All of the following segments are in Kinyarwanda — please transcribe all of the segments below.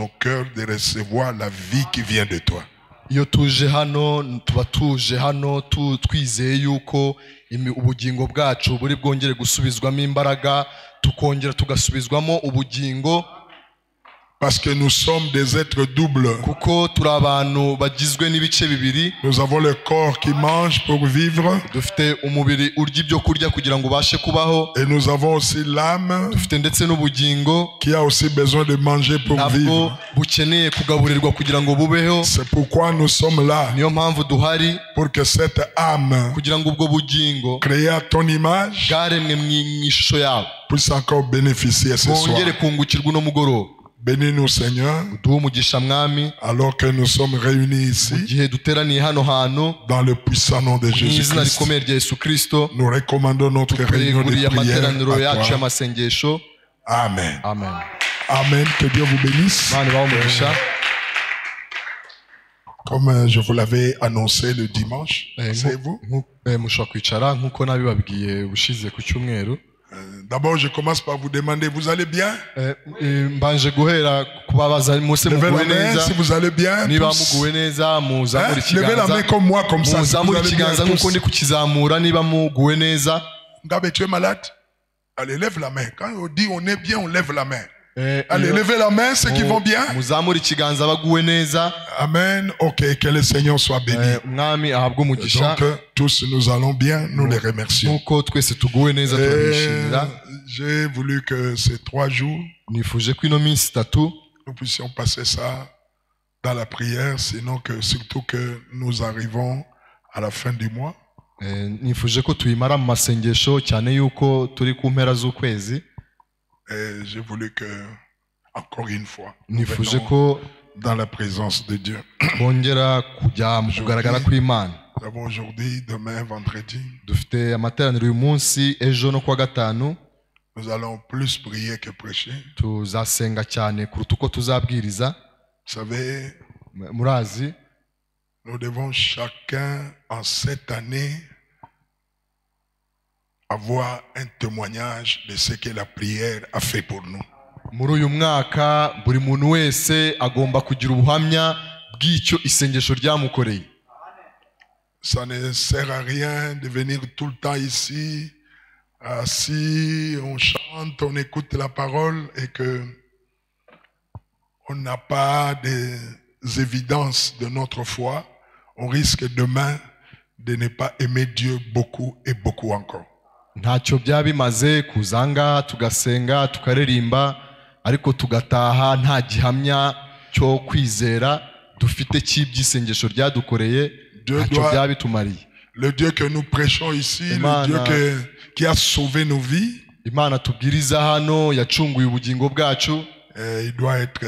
nos cœurs de recevoir la vie qui vient de toi. Iyo tuje hano tuba tuje hano twizeye yuko ubugingo bwacu buri bwongere gusubizwamo imbaraga, tukongera tugasubizwamo ubugingo. Parce que nous sommes des êtres doubles. Kuko turi abantu bagizwe n'ibice bibiri. Nous avons le corps qui mange pour vivre. Dufite umubiri urya ibyo kurya kugira ngo ubashe kubaho. Et nous avons aussi l'âme. Dufite ndetse n'ubugingo. Qui a aussi besoin de manger pour vivre. Bukeneye kugaburirwa kugira ngo bubeho. C'est pourquoi nous sommes là. Niyo mpamvu duhari. Pour que cette âme. Kugira ngo ubwo bugingo. Créé à ton image. Bwaremwe mu ishusho yawe. Puisse encore bénéficier ce soir. Bongere kungukirwa no mugoroba. Bénis-nous, Seigneur, alors que nous sommes réunis ici, dans le puissant nom de Jésus-Christ. Nous recommandons notre réunion de prière à toi. Amen. Amen. Amen. Que Dieu vous bénisse. Comme je vous l'avais annoncé le dimanche, c'est vous? D'abord, je commence par vous demander, vous allez bien? Levez la main si vous allez bien. Levez la main comme moi, comme ça. Si vous allez bien tous. Tu es malade? Allez, lève la main. Quand on dit on est bien, on lève la main. Allez, levez la main, ceux qui vont bien. Amen. Ok, que le Seigneur soit béni. Donc, tous nous allons bien, nous les remercions. J'ai voulu que ces 3 jours, nous puissions passer ça dans la prière, sinon que surtout que nous arrivons à la fin du mois. Et j'ai voulu que, encore une fois, nous venons dans la présence de Dieu. Nous avons aujourd'hui, demain, vendredi. Nous allons plus prier que prêcher. Vous savez, nous devons chacun en cette année avoir un témoignage de ce que la prière a fait pour nous. Muri uyu mwaka buri muntu wese agomba kugira ubuhamya bw'icyo isengesho ryamukoreye. Ça ne sert à rien de venir tout le temps ici, assis, on chante, on écoute la parole et que on n'a pas des évidences de notre foi. On risque demain de ne pas aimer Dieu beaucoup et beaucoup encore. Ntacyo byaba bimaze kuzanga tugasenga tukaririmba ariko tugataha nta gihamya cyo kwizera dufite cy'ibyisengesho ryadukoreye ntacyo byaba bitumariye. Le Dieu que nous prêchons ici, le Dieu qui a sauvé nos vies, Imana tubwiriza hano yacunguye ubugingo bwacu. Il doit être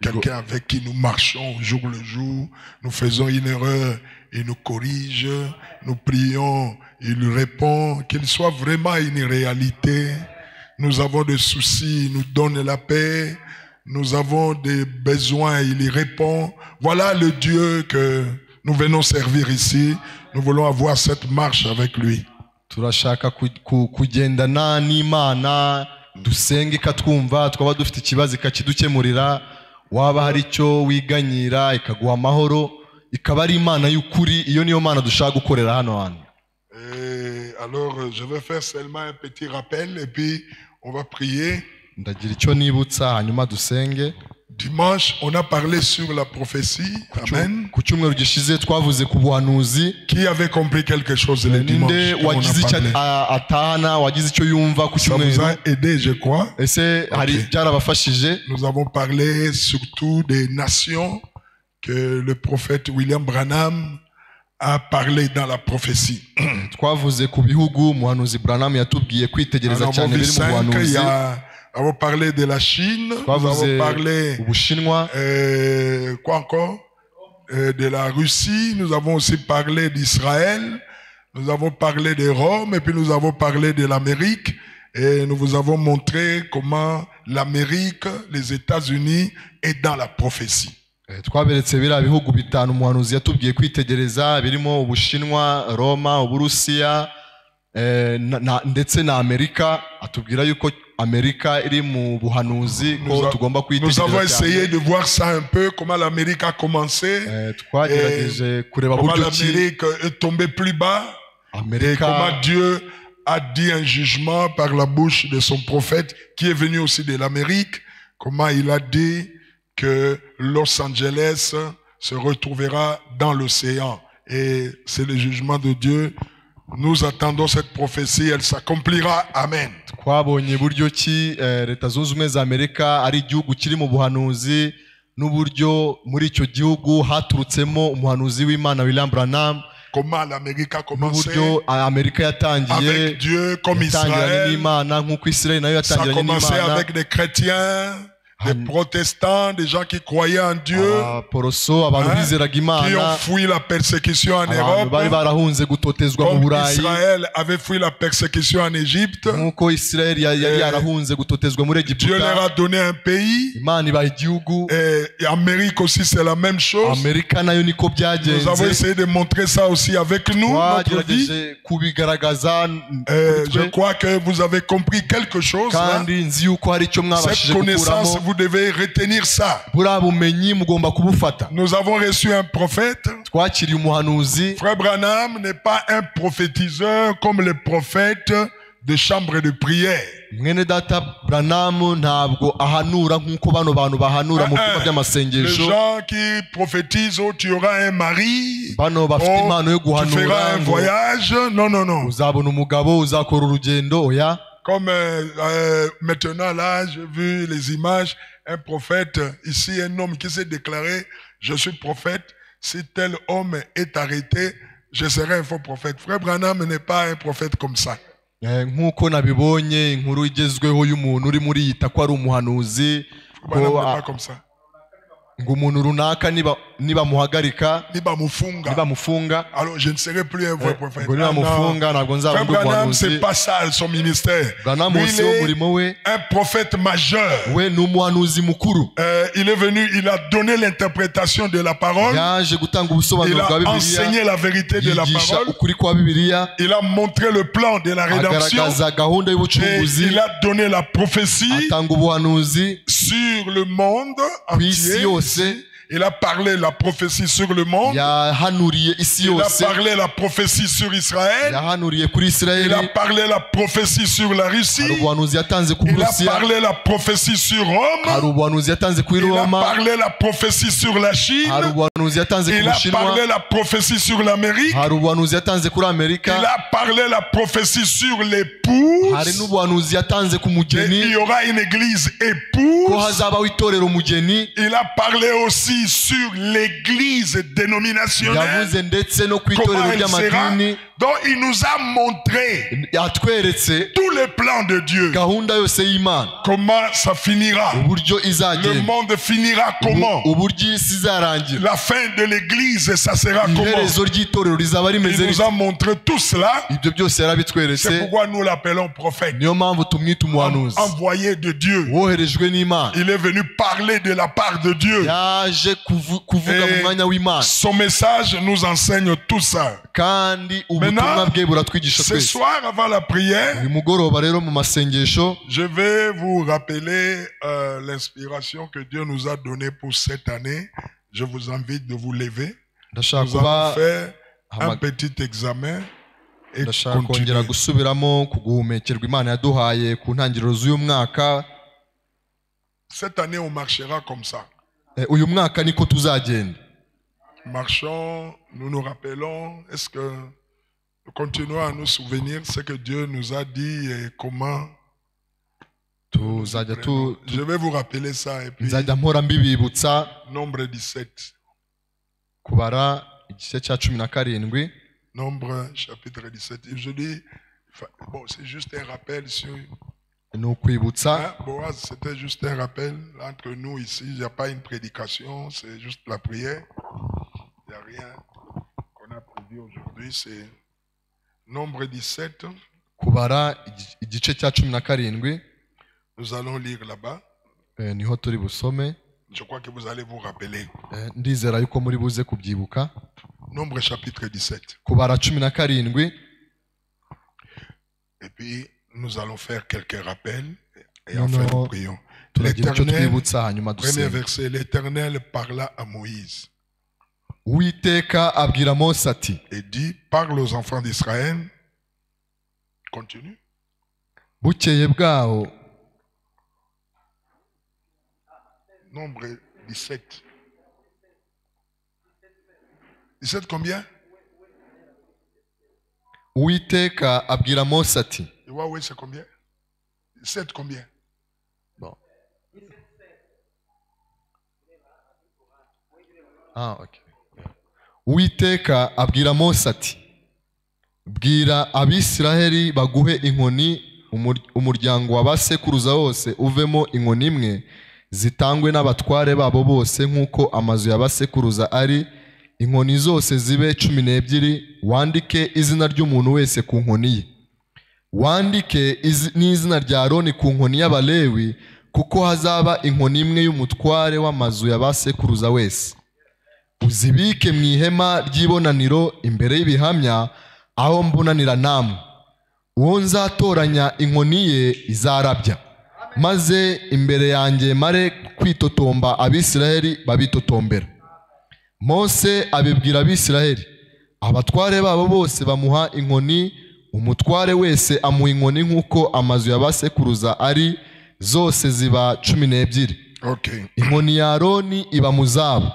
quelqu'un avec qui nous marchons jour le jour. Nous faisons une erreur, il nous corrige, nous prions, il nous répond, qu'il soit vraiment une réalité. Nous avons des soucis, il nous donne la paix. Nous avons des besoins, il y répond. Voilà le Dieu que nous venons servir ici. Nous voulons avoir cette marche avec lui. Turashaka kugendana n'Imana, dusenge ikatwumva, twaba dufite ikibazo ikakidukemurira, waba hari icyo wiganyira ikaguha amahoro, ikaba ari Imana y'ukuri. Iyo niyo Mana dushaka gukorera hano hantu. Alors je vais faire seulement un petit rappel et puis on va prier. Ndagira icyo nibutsa hanyuma dusenge. Dimanche, on a parlé sur la prophétie. Amen. Ku cyumweru gishize twavuze ku buhanuzi. Qui avait compris quelque chose le dimanche? Wagize icyo atahana, wagize icyo yumva ku cyumweru. Ça vous a aidé, je crois. Ese hari byarabafashije. Nous avons parlé surtout des nations que le prophète William Branham a parlé dans la prophétie. Twavuze ku bihugu umuhanuzi Branham yatubwiye kwitegereza cyane biri mu buhanuzi. Nous avons parlé de la Chine, nous avons parlé quoi encore? De la Russie, nous avons aussi parlé d'Israël, nous avons parlé de Rome et puis nous avons parlé de l'Amérique et nous vous avons montré comment l'Amérique, les États-Unis est dans la prophétie. Twaberetse bira bihugu bitanu umuhanuzi yatubwiye kwitegereza birimo Ubushinwa, Roma, Uburusiya ndetse na Amerika, atubwira yuko Amerika iri mu buhanuzi ko tugomba nous avons kwitegereza cyane. essayé de voir ça un peu, comment l'Amérique a commencé, Twagerageje kureba comment buryo ki l'Amérique est tombée plus bas, et Amerika comment Dieu a dit un jugement par la bouche de son prophète, qui est venu aussi de l'Amérique, comment il a dit que Los Angeles se retrouvera dans l'océan. Et c'est le jugement de Dieu. Nous attendons cette prophétie, elle s'accomplira. Amen. twabonye buryo ki leta zunze ubumwe za Amerika ari igihugu kiri mu buhanuzi n'uburyo muri icyo gihugu haturutsemo umuhanuzi w'Imana William Branham, Comment l'Amérique a commencé n'uburyo Amerika yatangiye avec Dieu comme yatangiranye Israël. n'Imana nk'uko Israel nayo Ça a yatangiranye commencé n'Imana. avec des chrétiens, des protestants, des gens qui croyaient en Dieu, Poroso abantu Hein? bizeraga qui Imana, ont fui la persécution en abantu Europe, bari barahunze gutotezwa mu comme Burayi, Israël avait fui la persécution en Égypte. nk'uko Israel yari yarahunze gutotezwa muri Dieu leur Egiputa. a donné un pays. Imana ibaha igihugu. Et Amérique aussi, c'est la même chose. Amerika nayo niko Nous avons byagenze. essayé de montrer ça aussi avec nous, notre vie. twagerageje kubigaragaza Je crois que vous avez compris quelque chose. Hein? kandi nzi yuko hari icyo Cette mwabashije connaissance, gukuramo. vous devez retenir ça. buriya bumenyi mugomba kubufata. Nous avons reçu un prophète. Twakiriye umuhanuzi. Frère Branham n'est pas un prophétiseur comme les prophètes de chambre de prière. mwene data Branham ntabwo ahanura nk'uko bano bantu bahanura mu byumba Les by'amasengesho. gens qui prophétisent, oh, tu auras un mari, bano bafite oh, impano yo tu feras guhanura un ngo voyage. Non, non, non. uzabona umugabo, uzakora urugendo. Oya, Comme maintenant là, j'ai vu les images, un prophète, ici un homme qui s'est déclaré, je suis prophète, si tel homme est arrêté, je serai un faux prophète. Frère Branham n'est pas un prophète comme ça. nk'uko nabibonye inkuru igezweho y'umuntu uri muri yita ko ari umuhanuzi, Frère Branham ko n'est pas comme ça. ngo umuntu runaka nibamuhagarika, nibamufunga, Alors je ne serai plus un vrai prophète. ngo nibamufunga ntabwo nzaba Frère ndi Branham, c'est umuhanuzi. pas ça son ministère. Branham Lui, wose il est w'umurimo we, un prophète majeur. we ni umuhanuzi mukuru. Il est venu, il a donné l'interprétation de la parole. yaje gutanga Il ubusobanuro a bwa Bibiliya, enseigné la vérité de la yigisha parole. ukuri kwa Bibiliya, Il a montré le plan de la rédemption. agaragaza gahunda Et y'ubucunguzi, il a donné la prophétie atanga ubuhanuzi sur le monde ku isi entier. yose. Il a parlé la prophétie sur le monde. yahanuriye isi Il a yose, parlé la prophétie sur Israël. yahanuriye kuri Il Isirayeli, a parlé la prophétie sur la Russie. hari ubuhanuzi yatanze ku Il a Burusiya, parlé la prophétie sur Rome. hari ubuhanuzi yatanze kuri Il a Roma, parlé la prophétie sur la Chine. hari ubuhanuzi yatanze ku Il a Bushinwa, parlé la prophétie sur l'Amérique. hari ubuhanuzi yatanze kuri Il Amerika, a parlé la prophétie sur l'épouse. hari n'ubuhanuzi yatanze ku Et mugeni il y aura une église ko épouse. hazabaho itorero umugeni. Il a parlé aussi sur l'église dénominationnelle. yavuze ndetse no ku Comment itorero elle sera. ry'amadini. Donc il nous a montré yatweretse tous les plans de Dieu. gahunda yose y'Imana, Comment ça finira. uburyo Le izagenda, monde finira comment. uburyo isi izarangira, La fin de l'église, ça sera comment. iherezo ry'itorero rizaba rimeze Il nous rite. a montré tout cela. ibyo byose C'est yarabitweretse. pourquoi nous l'appelons prophète. niyo mpamvu tumwita umuhanuzi, Envoyé de Dieu. woherejwe n'Imana. Il est venu parler de la part de Dieu. yaje kuvuga mu mwanya w'Imana, Son message nous enseigne tout ça. kandi ubutumwa bwe buratwigisha Ce twese. soir, avant la prière, uyu mugoroba rero mu masengesho je vais vous rappeler l'inspiration que Dieu nous a donnée pour cette année. Je vous invite de vous lever. ndashaka Nous kuba allons faire un petit examen et ndashaka kongera continuer. gusubiramo ku guhumekerwa Imana yaduhaye ku ntangiriro z'uyu mwaka. Cette année, on marchera comme ça. uyu mwaka niko tuzagenda. Marchons, nous nous rappelons, est-ce que nous continuons à nous souvenir ce que Dieu nous a dit et comment. tuzajya Je vais vous rappeler ça et puis nzajya mpora mbibibutsa nombre 17. kubara igice cya 17. Nombre chapitre 17. Je dis, bon, c'est juste un rappel sur. ni ukwibutsa. Hein, Boaz, c'était juste un rappel. Entre nous ici, il n'y a pas une prédication, c'est juste la prière. Il n'y a rien qu'on a prévu aujourd'hui. C'est nombre 17. kubara igice cya 17. Nous allons lire là-bas. niho turi busome. Je crois que vous allez vous rappeler. ndizera yuko muri buze kubyibuka. Nombre chapitre 17. kubara 17. Et puis, nous allons faire quelques rappels Et enfin, nous prions. turagira icyo L'Éternel, twibutsa hanyuma premier dusenga. verset, l'Éternel parla à Moïse Uwiteka abwira Mose ati et dit, parle aux enfants d'Israël. Continue. bukeye bwaho Nombre 17. 17 combien? Uwiteka abwira Mose ati Tu vois, oui, c'est combien? 17 combien? Bon. Okay. Uwiteka abwira Mose ati bwira Abisiraheli baguhe inkoni umuryango w'abasekuruza wose uvemo inkoni imwe zitangwe n'abatware babo bose nk'uko amazu y'abasekuruza ari, inkoni zose zibe 12, wandike izina ry'umuntu wese ku nkoni ye, wandike n'izina rya Aroni ku nkoni y'Abalewi, kuko hazaba inkoni imwe y'umutware w'amazu y'abasekuruza wese. Uzibike mu ihema ry'ibonaniro imbere y'ibihamya aho mbonanira namwe. Uwo nzatoranya inkoni ye izarabya, maze imbere yanjye mare kwitotomba Abisiraheli babitotombera. Mose abibwira Abisiraheli, abatware babo bose bamuha inkoni, umutware wese amuha inkoni nk'uko amazu y'abasekuruza ari, zose ziba 12. Okay. Inkoni ya Aroni iba mu zabo.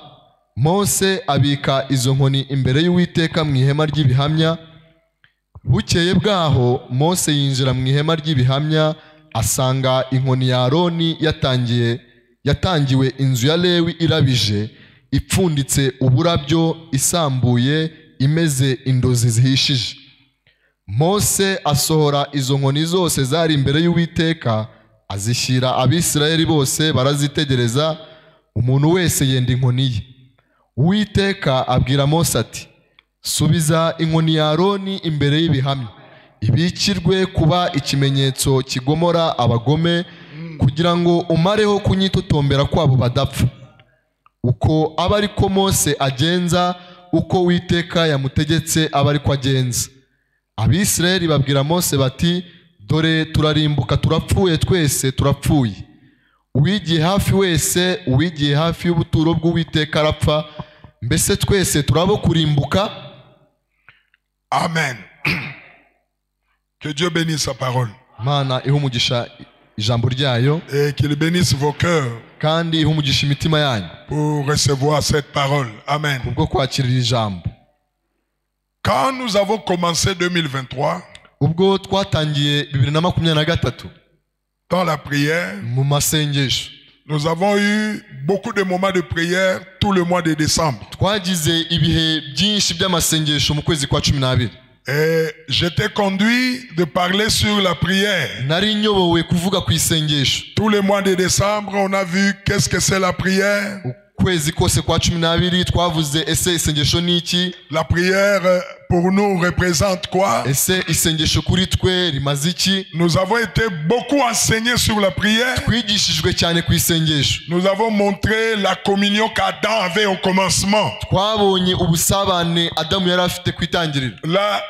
Mose abika izo nkoni imbere y'Uwiteka mu ihema ry'ibihamya. Bukeye bwaho Mose yinjira mu ihema ry'ibihamya, asanga inkoni ya Aroni yatangiwe inzu ya Lewi irabije, ipfunditse uburabyo, isambuye, imeze indozi zihishije. Mose asohora izo nkoni zose zari imbere y'Uwiteka, azishyira Abisiraheli bose barazitegereza, umuntu wese yenda inkoni ye. Uwiteka abwira Mose ati subiza inkoni ya Aroni imbere y'ibihamya, ibikirwe kuba ikimenyetso kigomora abagome, kugira ngo umareho kunyitotombera kwabo badapfa. Uko aba ariko Mose agenza, uko Uwiteka yamutegetse aba ariko agenza. Abisiraheli babwira Mose bati dore turarimbuka, turapfuye, twese turapfuye. Uwigiye hafi wese, uwigiye hafi y'ubuturo bw'Uwiteka arapfa, mbese twese turabo kurimbuka. Amen. Que Dieu bénisse sa parole. Mana ihumugisha ijambo ryayo, et qu'il bénisse vos cœurs kandi ihumugisha imitima yanyu pour recevoir cette parole. Amen. kubwo kwakirira ijambo. Quand nous avons commencé 2023, ubwo twatangiye 2023 dans la prière, mu masengesho, nous avons eu beaucoup de moments de prière tout le mois de décembre. twagize ibihe byinshi by'amasengesho mu kwezi kwa 12. Et j'étais conduit de parler sur la prière. Nari nyobowe kuvuga ku isengesho. Tout le mois de décembre, on a vu qu'est-ce que c'est la prière. Ukwezi kose kwa 12 twavuze ese isengesho ni iki. La prière pour nous représente quoi? Ese isengesho kuri twe rimaze iki. Nous avons été beaucoup enseignés sur la prière. Twigishijwe cyane ku isengesho. Nous avons montré la communion qu'Adam avait au commencement. Twabonye ubusabane Adamu yari afite ku itangiriro. Là,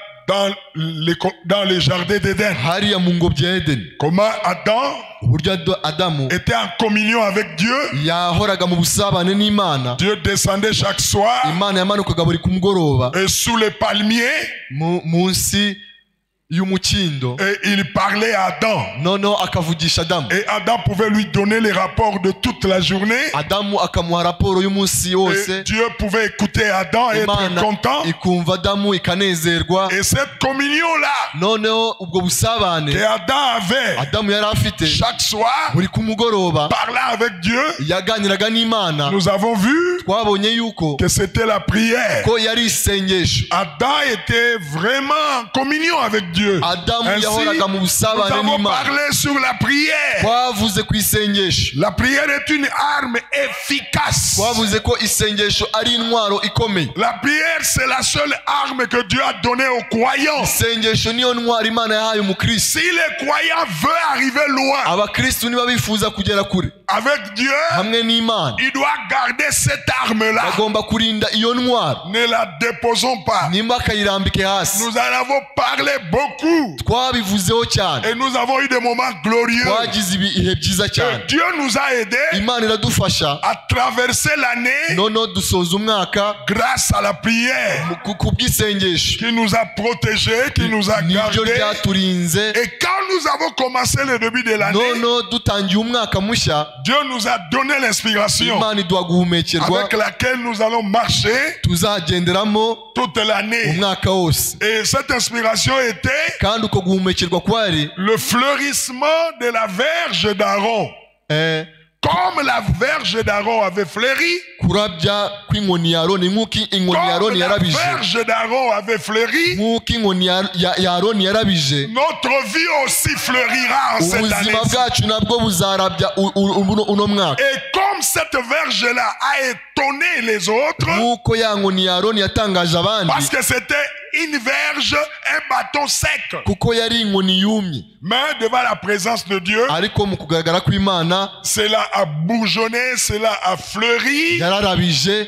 dans les jardins d'Éden. Hariya mu ngobyi ya Edeni. Comment Adam uburyo Adamu était en communion avec Dieu. yahoraga mu busabane n'Imana. Dieu descendait chaque soir. Imana yamanukaga buri kumugoroba. Et sous les palmiers. Munsi y'umukindo. Et il parlait à Adam. Noneho akavugisha Adamu. Et Adam pouvait lui donner les rapports de toute la journée. Adamu akamuha raporo y'umunsi yose. Et Dieu pouvait écouter Adam et être content. ikumva Adamu ikanezerwa. Et cette communion-là, noneho ubwo busabane que Adam avait, Adamu yari afite, chaque soir, buri kumugoroba, parlant avec Dieu, yaganiraga n'Imana. Nous avons vu twabonye yuko que c'était la prière. ko yari isengesho. Adam était vraiment en communion avec Dieu. Adamu yahoraga mu busabane n'Imana. Nous avons parlé sur la prière. twavuze ku isengesho. La prière est une arme efficace. twavuze ko isengesho ari intwaro ikomeye. La prière, c'est la seule arme que Dieu a donnée aux croyants. isengesho niyo ntwaro Imana yahaye umukristo. Si les croyants veulent arriver loin, abakristo niba bifuza kugera kure avec Dieu, hamwe n'Imana, il doit garder cette arme-là. bagomba kurinda iyo ntwaro, Ne la déposons pas. nimba akayirambike hasi. Nous en avons parlé beaucoup. Twabivuzeho cyane, Et nous avons eu des moments glorieux. twagize ibihe byiza cyane. Et Dieu nous a aidés Imana iradufasha à traverser l'année noneho dusoza umwaka grâce à la prière ku bw'isengesho qui nous a protégés, qui nous a niryo gardés. ryaturinze. Et quand nous avons commencé le début de l'année, noneho dutangiye umwaka mushya, Dieu nous a donné l'inspiration Imana iduha guhumekerwa avec laquelle nous allons marcher tuzagenderamo toute l'année. umwaka wose. Et cette inspiration était kandi uko guhumekerwa kwari le fleurissement de la verge d'Aaron. Comme la verge d'Aaron avait fleuri, kurabya kw'inkoni ya Aroni, nk'uko inkoni ya comme Aroni la yarabije, verge d'Aaron avait fleuri, nk'uko inkoni ya Aroni yarabije, notre vie aussi fleurira en cette année. ubuzima bwacu nabwo buzarabya uno mwaka. Et comme cette verge-là a étonné les autres, nk'uko ya nkoni ya Aroni yatangaje abandi, parce que c'était une verge, un bâton sec. kuko yari inkoni yumye, Mais devant la présence de Dieu, ariko mu kugaragara kw'Imana cela a bourgeonné, cela a fleuri yararabije,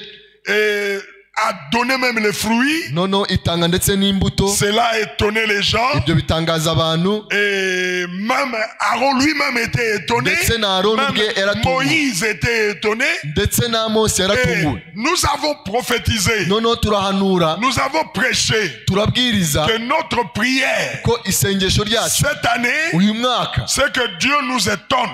et a donné même les fruits. noneho itanga ndetse n'imbuto. Cela a étonné les gens. Ibyo bitangaza abantu, Et même Aaron lui-même était étonné. ndetse na Aroni ubwe Même yaratunguwe, Moïse était étonné. ndetse na Mose Et yaratunguwe. nous avons prophétisé. noneho turahanura, Nous avons prêché turabwiriza que notre prière ko isengesho ryacu cette année, uyu mwaka c'est que Dieu nous étonne.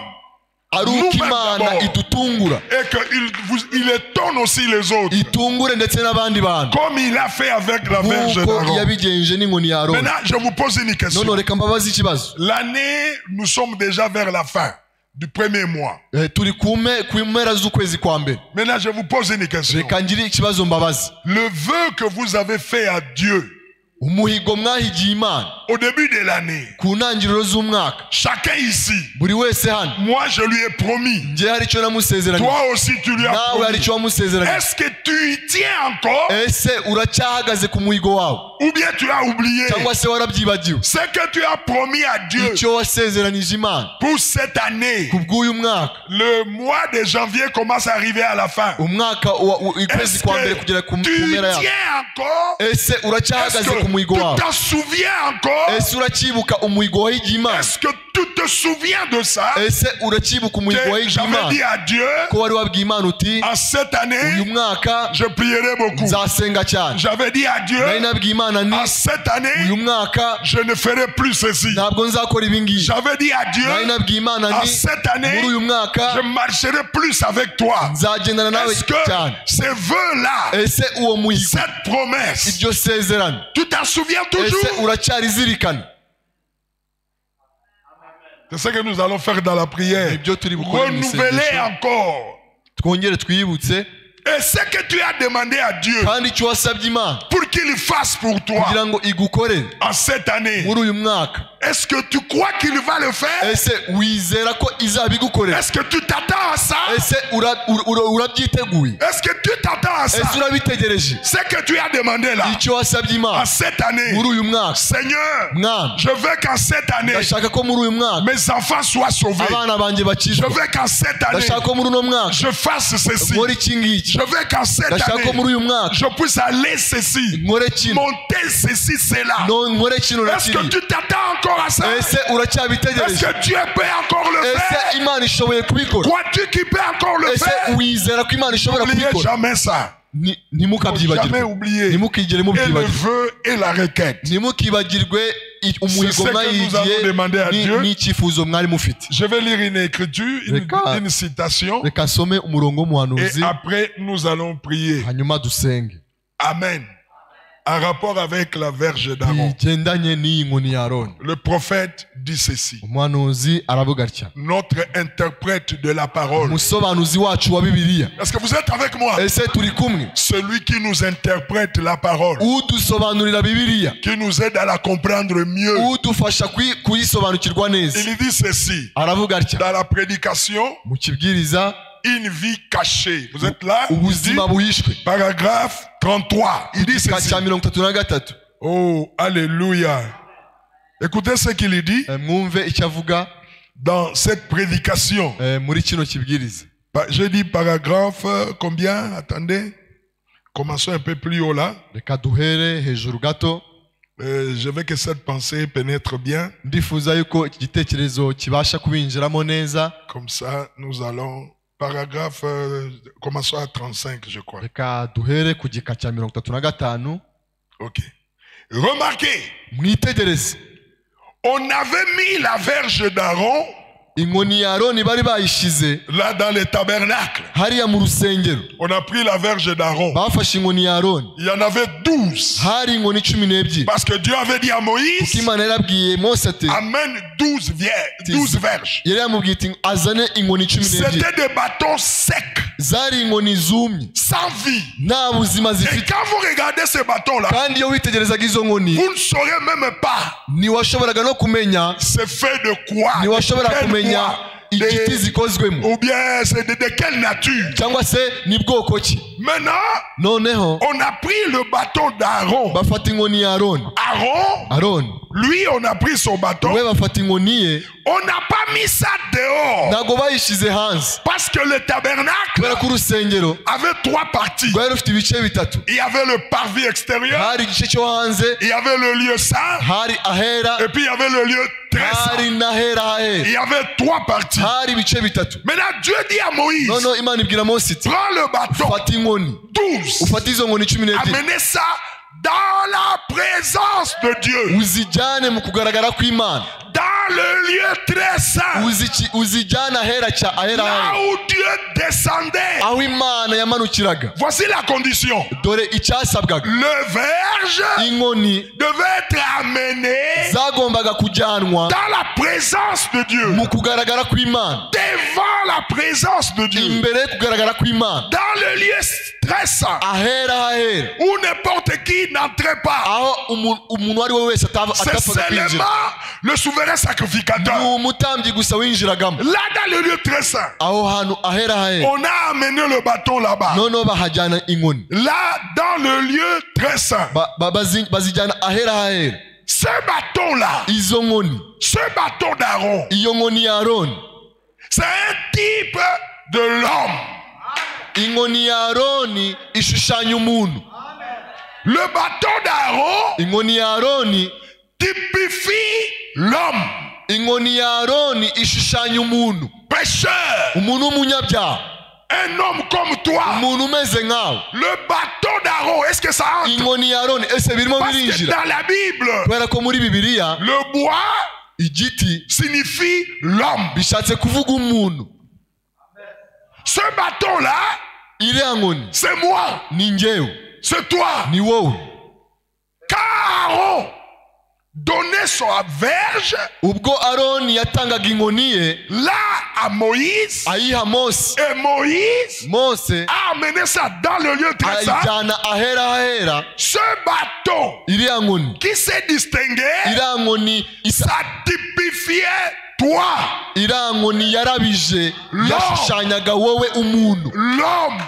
ari uko Imana idutungura, Et qu'il étonne aussi les autres. itungure ndetse n'abandi bantu, Comme il a fait avec la verge nk'uko d'Aaron. yabigenje n'inkoni ya Aroni. Maintenant, je vous pose une question. noneho reka mbabaze ikibazo. L'année, nous sommes déjà vers la fin du premier mois. Turi ku mpera z'ukwezi kwa mbere. Maintenant, je vous pose une question. Reka ngire ikibazo mbabaze. Le vœu que vous avez fait à Dieu umuhigo mwahigiye Imana au début de l'année, ku ntangiriro z'umwaka, chacun ici, buri wese hano, moi je lui ai promis, njye hari icyo namusezeranye, toi aussi tu lui as nawe hari promis. icyo wamusezeranye. Est-ce que tu y tiens encore ese uracyahagaze ku muhigo wawe, ou bien tu as oublié cyangwa se warabyibagiwe ce que tu as promis à Dieu icyo wasezeranije Imana pour cette année? ku bw'uyu mwaka? Le mois de janvier commence à arriver à la fin. umwaka ukwezi Est-ce kwa mbere que kugera ku tu y mpera yawe, tiens encore? ese Est-ce uracyahagaze que ku muhigo tu wawe? t'en souviens encore? ese uracyibuka umuhigo wahigiye Imana? Est-ce que tu te souviens de ça? ese uracyibuka umuhigo Que wahigiye j'avais dit Imana à Dieu, ko wari wabwiye Imana uti en cette uyu année, mwaka je prierai beaucoup. nzasenga cyane? J'avais dit à Dieu, nari nabwiye Imana nti en cette année, uyu mwaka je ne ferai plus ceci. ntabwo nzakora ibi ngibi. J'avais dit à Dieu, nari nabwiye Imana en nti cette année, muri uyu mwaka je marcherai plus avec toi. nzagendana nawe Est-ce que cyane. ces vœux-là, ese uwo muhigo, cette promesse, iryo sezerano, tu t'en souviens ese toujours? uracyarizirikana? C'est ce que nous allons faire dans la prière. ibyo turi gukora mu Renouveler isengesho, encore. twongere twibutse Et ce que tu as demandé à Dieu kandi icyo wasabye Imana pour qu'il fasse pour toi kugira ngo igukorere en cette année, muri uyu mwaka, est-ce que tu crois qu'il va le faire? ese wizera ko izabigukorera? Est-ce que tu t'attends à ça? ese urabyiteguye? Est-ce que tu t'attends à ça? ese urabitegereje Ce que tu as demandé là, icyo wasabye Imana en cette année, muri uyu mwaka? Seigneur, Mwana, je veux qu'en cette année, ndashaka ko muri uyu mwaka mes enfants soient sauvés. abana banjye Je bakizwa. veux qu'en cette année, ndashaka ko muri uno mwaka je fasse ceci. nkore iki ngiki. Je veux qu'en cette ndashaka ko muri année, uyu mwaka je puisse aller ceci, nkore kino, monter ceci, cela. nkore kino na Est-ce que kiriya. tu t'attends encore à ça? ese Est-ce uracyabitegereje? que Dieu peut encore le ese faire? Imana ishoboye kubikora? Crois-tu qu'il peut encore le ese faire? wizera ko Imana ishobora N'oubliez kubikora? jamais ça. Jamais ntimukabyibagirwe, oublier. ntimukigere Et le mubyibagirwe, vœu et la requête. ntimukibagirwe umuhigo C'est ce que nous mwayigiye avons demandé à Dieu. n'icyifuzo mwari mufite. Je vais lire une écriture, une citation, reka nsome umurongo et w'umuhanuzi, après nous allons prier. hanyuma dusenge. Amen. En rapport avec la verge d'Aaron. bigendanye n'iyi nkoni ya Aroni. Le prophète dit ceci. umuhanuzi aravuga atya, Notre interprète de la parole. umusobanuzi wacu wa Bibiliya. Est-ce que vous êtes avec moi? ese turi kumwe? Celui qui nous interprète la parole. udusobanurira Bibiliya, Qui nous aide à la comprendre mieux. udufasha kuyisobanukirwa neza. Il dit ceci. aravuga atya Dans la prédication, mu kibwiriza, une vie cachée. Vous êtes là? Il dit, ubuzima buhishwe, paragraphe 33. Il dit igika ceci. cya 33. Oh, alléluia. Écoutez ce qu'il dit mwumve icyo avuga dans cette prédication. muri kino kibwiriza. J'ai dit paragraphe, combien? Attendez. Commençons un peu plus haut là. reka duhere hejuru gato. Je veux que cette pensée pénètre bien. Ndifuza yuko iki gitekerezo kibasha kubinjiramo neza. Comme ça, nous allons... Paragraphe, commençons à 35, je crois. Reka duhere ku gika cya 35. Ok. Remarquez, Mwitegereze. on avait mis la verge d'Aaron Inkoni ya Aroni bari bayishize là dans le tabernacle. hariya mu rusengero. On a pris la verge d'Aaron. Bafashe inkoni ya Aroni. Il y en avait 12. Hari inkoni 12. Parce que Dieu avait dit à Moïse, Kuko Imana yarabwiye Mose ati amène 12 verges. yari yamubwiye ati azane inkoni 12. C'était des bâtons secs, Zari inkoni zumye sans vie. nta buzima Et zifite. quand vous regardez ces bâtons-là, Kandi iyo witegerezaga izo nkoni vous ne saurez même pas ntiwashoboraga no kumenya c'est fait de quoi, ntiwashobora de quel kumenya bois, igiti zikozwemo ou bien c'est de quelle nature. cyangwa se ni bwoko ki. Maintenant, Noneho on a pris le bâton d'Aaron. bafata inkoni ya Aroni. Aroni Lui, on a pris son bâton. we bafata inkoni ye. On n'a pas mis ça dehors. Ntabwo bayishize hanze Parce que le tabernacle kubera ko urusengero avait 3 parties. rwari rufite ibice bitatu. Il y avait le parvis extérieur, Hari igice cyo hanze, il y avait le lieu saint, hari ahera, et puis il y avait le lieu très saint. hari n'ahera Il hahera. y avait 3 parties. Hari ibice bitatu. Maintenant, Dieu dit à Moïse, Noneho Imana ibwira Mose iti prends le bâton, fata inkoni 12, ufate izo nkoni 12, amenez ça dans la présence de Dieu, uzijyane mu kugaragara kw'Imana, dans le lieu très saint, uzijyane ahera là hahera, où Dieu descendait. aho Imana yamanukiraga. Voici la condition. Dore icyasabwaga, Le verge inkoni devait être amené zagombaga kujyanwa dans la présence de Dieu, mu kugaragara kw'Imana, devant la présence de Dieu, imbere yo kugaragara kw'Imana, dans le lieu très saint, ahera hahera, où n'importe qui n'entrait pas. aho umuntu uwo ari we wese C'est atapfaga kwinjira. seulement le souverain sacrificateur. Ni umutambyi gusa winjiragamo. Là, dans le lieu très saint, Aho hantu ahera hahera, on a amené le bâton là-bas. noneho bahajyana inkoni. Là, dans le lieu très saint, Bazijyana ahera hahera. ce bâton-là, Izo nkoni, ce bâton d'Aaron, iyo nkoni ya Aroni, c'est un type de l'homme. inkoni ya Aroni ishushanya umuntu. Le bâton d'Aaron Inkoni ya Aroni, typifie l'homme inkoni ya Aroni ishushanya umuntu, pécheur, umuntu w'umunyabyaha, un homme comme toi. umuntu umeze nkawe. Le bâton d'Aaron, est-ce que ça entre? Inkoni ya Aroni ese birimo Parce que birinjira? dans la Bible, Kubera ko muri Bibiliya le bois igiti signifie l'homme. bishatse kuvuga umuntu. Ce bâton-là, Iriya nkoni c'est moi, ni njyewe, c'est toi. ni wowe. Car Aaron donnait sa verge Ubwo Aroni yatangaga inkoni ye là à Moïse, ayiha Mose, et Moïse Mose a amené ça dans le lieu très saint. ayijyana ahera hahera. Ce bâton Iriya nkoni, qui s'est distingué, iriya nkoni ça typifiait toi, iriya nkoni yarabije, yashushanyaga wowe umuntu. l'homme.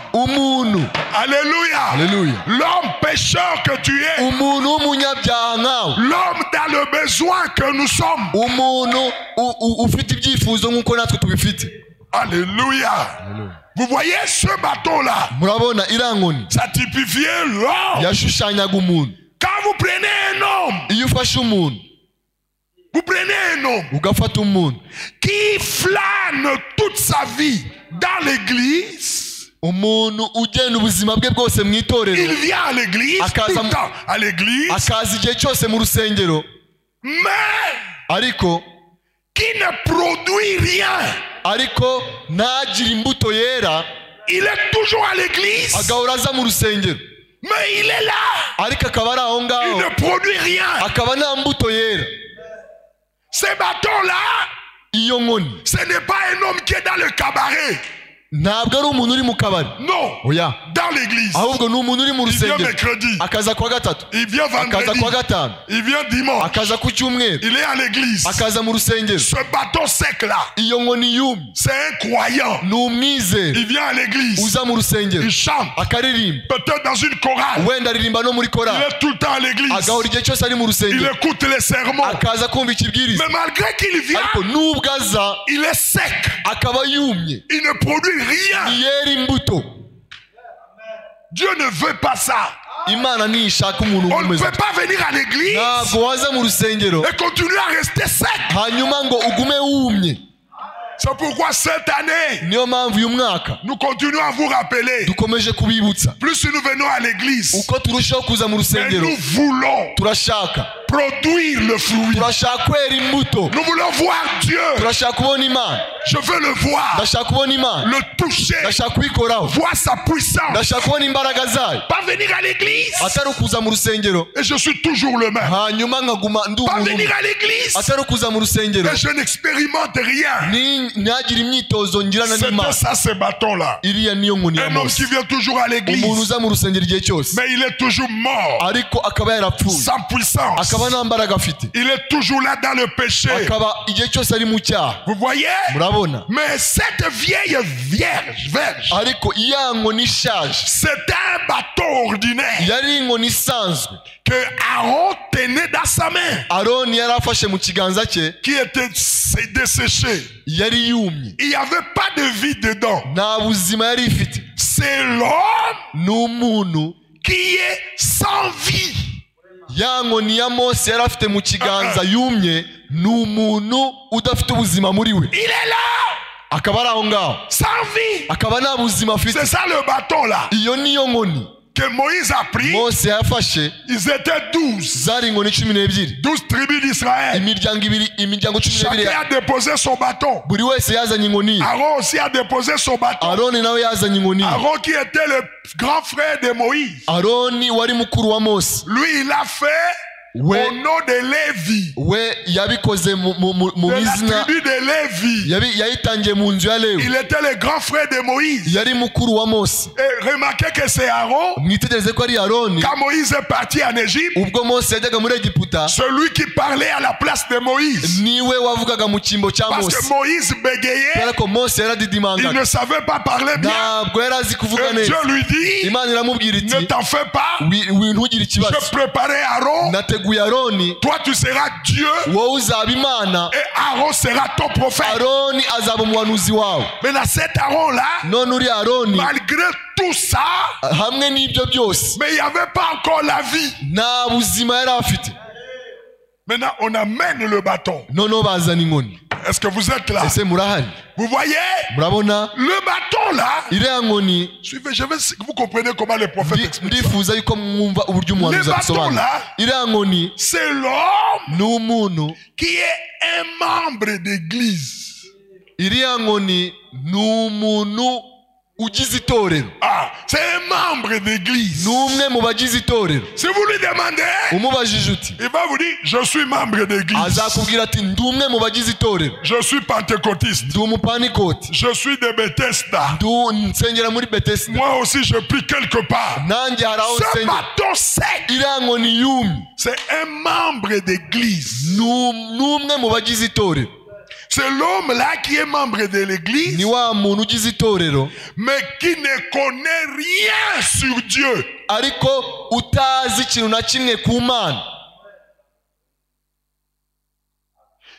Alléluia. Alléluia. L'homme pécheur que tu es, Umuntu w'umunyabyaha nkawe, l'homme dans le besoin que nous sommes. umuntu ufite ibyifuzo nk'uko natwe tubifite. Alléluia. Vous voyez ce bâton-là, Murabona iriya nkoni ça typifiait l'homme. yashushanyaga umuntu. Quand vous prenez un homme, Iyo ufashe umuntu, vous prenez un homme ugafata umuntu qui flâne toute sa vie dans l'église, umuntu ugenda ubuzima bwe bwose mu itorero, il vient à l'église, tout le temps à l'église, akaza igihe cyose mu rusengero, mais ariko qui ne produit rien. ariko ntagire imbuto yera, Il est toujours à l'église, agahora aza mu rusengero, mais il est là, ariko akaba ari aho il ngaho, ne produit rien. akaba nta mbuto yera. Ce bâton-là, Iyo nkoni ce n'est pas un homme qui est dans le cabaret. ntabwo ari umuntu uri mu kabari. Non. Oya, Dans dans l'église. ahubwo ni umuntu uri mu Il vient rusengero mercredi. akaza kuwa gatatu Il vient akaza vendredi. kuwa gatanu Il vient dimanche. akaza ku cyumweru Il est à l'église. akaza mu rusengero. Ce bâton sec là, iyo nkoni yumye c'est un croyant. ni umwizera Il vient à l'église. uza mu rusengero Il chante. akaririmba, Peut-être dans une chorale. wenda aririmba no muri Il korali, est tout le temps à l'église. agahora igihe cyose ari mu Il rusengero, écoute les sermons. akaza kumva ikibwiriza. Mais malgré qu'il vient, ariko nubwo aza il est sec. akaba yumye, Il ne produit rien. ntiyera imbuto. Dieu ne veut pas ça. Imana ntishaka umuntu On ne umeze. peut pas venir à l'église ntabwo waza mu rusengero et continuer à rester sec. hanyuma ngo ugume wumye. C'est pourquoi cette année, niyo mpamvu uyu mwaka nous continuons à vous rappeler. dukomeje kubibutsa, Plus nous venons à l'église, uko turushaho kuza mu mais rusengero nous voulons turashaka produire le fruit. turashaka kwera imbuto, Nous voulons voir Dieu. turashaka kubona Imana, Je veux le voir, ndashaka kubona Imana, le toucher, ndashaka kubikoraho, voir sa puissance. ndashaka kubona imbaraga zayo, Pas venir à l'église atari ukuza mu rusengero et je suis toujours le même. hanyuma nkaguma ndi Pas umuntu venir umwe, à l'église atari ukuza mu rusengero et je n'expérimente rien. ntagire imyitozo ngirana C'était n'Imana. ça, ce bâton-là. iriya niyo nkoni ya Un homme Mose, qui vient toujours à umuntu l'église, uza mu rusengero igihe cyose mais il est toujours mort, ariko akaba yarapfuye, sans puissance. akaba nta mbaraga afite, Il est toujours là dans le péché. akaba igihe cyose ari mu cyaha. Vous voyez? Murabona? Mais cette vieille verge, ariko iya nkoni ishaje c'était un bâton ordinaire yari inkoni isanzwe que Aaron tenait dans sa main, Aroni yari afashe mu kiganza cye, qui était desséché. yari yumye, Il n'y avait pas de vie dedans. nta buzima yari ifite. C'est l'homme ni umuntu, qui est sans vie. ya nkoni ya Mose yari afite mu kiganza yumye, ni umuntu udafite ubuzima muri we, Il est là, akaba ari aho ngaho, sans vie. akaba nta buzima afite. C'est ça le bâton là iyo niyo nkoni que Moïse a pris. Mose yafashe, Ils étaient 12. zari inkoni 12, 12 tribus d'Israël. imiryango 12. Chacun a déposé son bâton. buri wese yazanye inkoni ye. Aaron aussi a déposé son bâton. Aroni nawe yazanye inkoni ye. Aaron qui était le grand frère de Moïse. Aroni wari mukuru wa Mose, Lui, il a fait we au nom de Lévi. we yabikoze mu De la izina, tribu de Lévi. yayitangiye mu nzu ya Lewi, Il était le grand frère de Moïse. yari mukuru wa Mose. Et remarquez que c'est Aaron, mwitegereze ko ari Aroni, quand Moïse est parti en Égypte, ubwo Mose yajyaga muri Egiputa, celui qui parlait à la place de Moïse. niwe wavugaga mu cyimbo cya Parce Mose, que Moïse bégayait, kubera ko Mose il yaradidimangaga, ne savait pas parler bien. ntabwo yari azi kuvuga Et Dieu neza. lui dit, Imana iramubwira ne iti, t'en fais pas, ntugire ikibazo, je préparais Aaron, nateguye Aroni, toi tu seras Dieu wowe uzaba Imana, et Aaron sera ton prophète. Aroni azaba umuhanuzi wawe. Mais dans cet Aaron-là, none uri Aroni, malgré tout ça, hamwe n'ibyo byose mais il n'y avait pas encore la vie. nta buzima yari afite. Maintenant, on amène le bâton. noneho bazana inkoni. Est-ce que vous êtes là? ese murahari? Vous voyez? Murabona Le bâton là, iriya nkoni? suivez, je veux que vous compreniez comment les prophètes expliquent ça. ndifuza yuko mwumva uburyo Le umuhanuzi bâton abisobanura. là, iriya nkoni c'est l'homme ni umuntu, qui est un membre d'église. iriya nkoni ni umuntu ugize itorero, Ah, c'est un membre d'église. ni umwe mu bagize itorero. Si vous lui demandez, umubajije uti, il va vous dire, je suis membre d'église. azakubwira ati ndi umwe mu bagize itorero, Je suis pentecôtiste. ndi umupanikoti, Je suis de Bethesda. nsengera muri Bethesda, Moi aussi, je prie quelque part. nanjye hari aho Ce nsengera. bâton sec, iriya nkoni yumye c'est un membre d'église. ni umwe mu bagize itorero. C'est l'homme-là qui est membre de l'église, ni wa muntu ugize itorero, mais qui ne connaît rien sur Dieu. ariko utazi ikintu na kimwe ku Mana,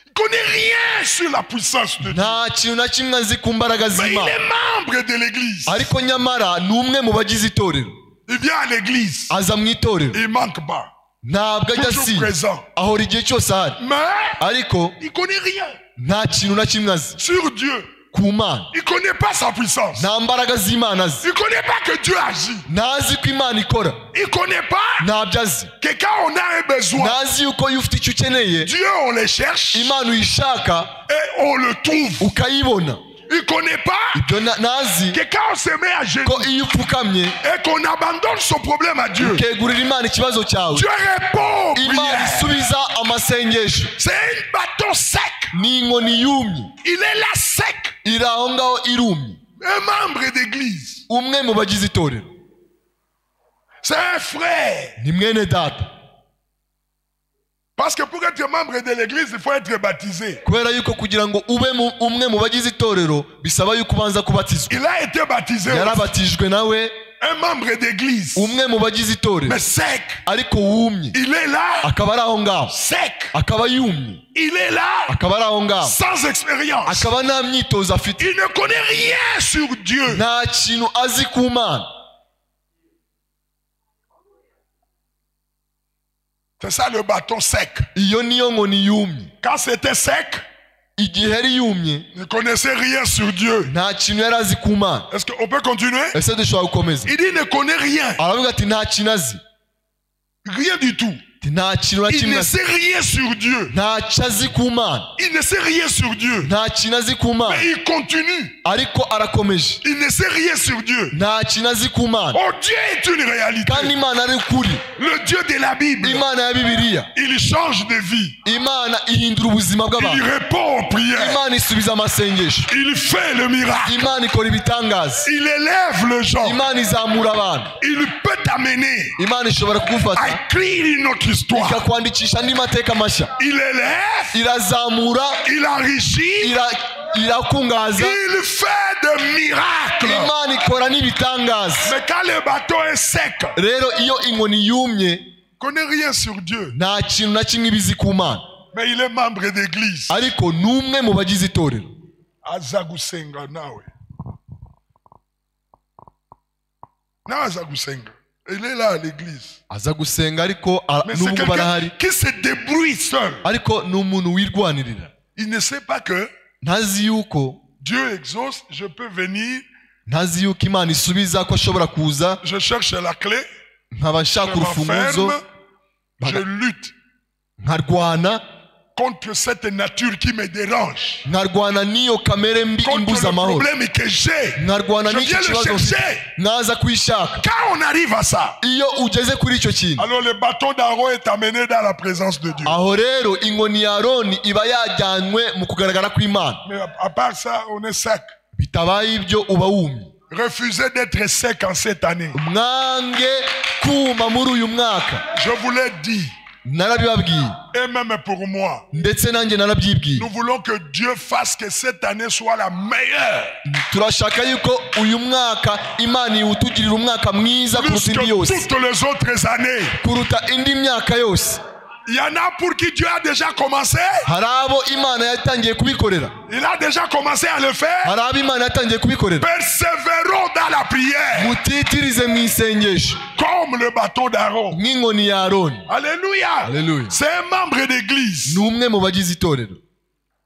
Il ne connaît rien sur la puissance de Dieu. nta kintu na kimwe azi ku mbaraga Mais il z'Imana, est membre de l'église. ariko nyamara ni umwe mu bagize itorero. Il vient à l'église. aza mu itorero, Il ne manque pas. ntabwo ajya Toujours asiba, présent. ahora igihe cyose ahari, Mais ariko il ne connaît rien nta kintu na kimwe azi sur Dieu. ku Mana, Il ne connaît pas sa puissance. nta mbaraga z'Imana azi, Il ne connaît pas que Dieu agit. ntazi ko Imana ikora, Il ne connaît pas ntabyo azi, que quand on a un besoin, ntazi yuko iyo ufite icyo ukeneye Dieu, on le cherche Imana uyishaka et on le trouve. ukayibona. Il ne connaît pas ibyo ntazi que quand on se met à genoux ko iyo upfukamye et qu'on abandonne son problème à Dieu, ukegurira Imana ikibazo cyawe, Dieu répond aux Imana prières. isubiza amasengesho. C'est un bâton sec. ni inkoni yumye, Il est là sec. iri aho ngaho irumye, Un membre d'église. umwe mu bagize itorero. C'est un frère. ni mwene data. Parce que pour être membre de l'église, il faut être baptisé. Kubera yuko kugira ngo ube umwe mu bagize itorero bisaba yuko ubanza kubatizwa. Il a été baptisé. Yarabatijwe nawe. Un membre d'église. Umwe mu bagize itorero. Mais sec. Ariko wumye. Il est là. Akaba ari aho ngaho. Sec. Akaba yumye. Il est là. Akaba ari aho ngaho. Sans expérience. Akaba nta myitozo afite. Il ne connaît rien sur Dieu. Nta kintu azi ku Mana. C'est ça le bâton sec. Iyo niyo nkoni yumye. Quand c'était sec, igihe yari yumye, il ne connaissait rien sur Dieu. nta kintu yari azi ku Mana. Est-ce qu'on peut continuer? Ese dushobora gukomeza? Il dit il ne connaît rien. Aravuga ati nta kintu azi. Rien du tout. Nta kintu na Il kimwe ne azi. sait rien sur Dieu. Ntacyo azi ku Mana. Il ne sait rien sur Dieu. Nta kintu azi ku Mana. Mais il continue. Ariko arakomeje. Il ne sait rien sur Dieu. Nta kintu azi ku Mana. Oh, Dieu est une réalité. Kandi Imana ari ukuri. Le Dieu de la Bible. Imana ya Bibiliya. Il change de vie. Imana ihindura ubuzima Il bw'abantu. répond aux prières. Imana isubiza amasengesho. Il fait le miracle. Imana ikora ibitangaza. Il élève le genre. Imana izamura abantu. Il peut t'amener Imana ishobora à kugufata écrire une autre histoire. ikakwandikisha andi mateka mashya. Il élève, Irazamura, il enrichit, irakungaza. il fait des miracles. Imana ikora n'ibitangaza. Mais quand le bateau est sec, Rero iyo inkoni yumye, il ne connaît rien sur Dieu. nta kintu na kimwe ibizi ku Mana. Mais il est membre d'église. Ariko ni umwe mu bagize itorero. Azagusenga nawe. Nawe azagusenga. Il est là à l'église. Aza gusenga ariko Mais c'est n'ubwo barahari. quelqu'un qui se débrouille seul. Ariko ni umuntu wirwanirira. Il ne sait pas que Ntazi yuko Dieu exauce, je peux venir, ntazi yuko Imana isubiza ko ashobora kuza je cherche la clé, nkaba nshaka je urufunguzo m'enferme, je lutte nkarwana contre cette nature qui me dérange, nkarwana n'iyo kamere mbi contre imbuza le amahoro, problème que j'ai. nkarwana Je n'iki viens le kibazo mfite, chercher. naza kwishaka. Quand on arrive à ça, Iyo ugeze kuri icyo kintu, alors le bâton d'Aaron est amené dans la présence de Dieu. aho rero inkoni ya Aroni iba yajyanywe mu kugaragara kw'Imana. Mais à part ça, on est sec. Bitabaye ibyo uba wumye. Refusez d'être sec en cette année. Mwange kuma muri uyu mwaka. Je vous l'ai dit, Narabibabwiye et même pour moi, ndetse nanjye narabyibwiye. nous voulons que Dieu fasse que cette année soit la meilleure. Turashaka yuko uyu mwaka Imana iwutugirira umwaka mwiza Plus kuruta indi que yose, toutes les autres années. kuruta indi myaka yose. Il y en a pour qui Dieu a déjà commencé. Hari abo Imana yatangiye kubikorera. Il a déjà commencé à le faire. Hari abo Imana yatangiye kubikorera. Persévérons dans la prière. Mutitirize mu isengesho Comme le bâton d'Aaron. nk'inkoni ya Aroni. Alléluia. Alléluia. C'est un membre d'église, Ni umwe mu bagize itorero,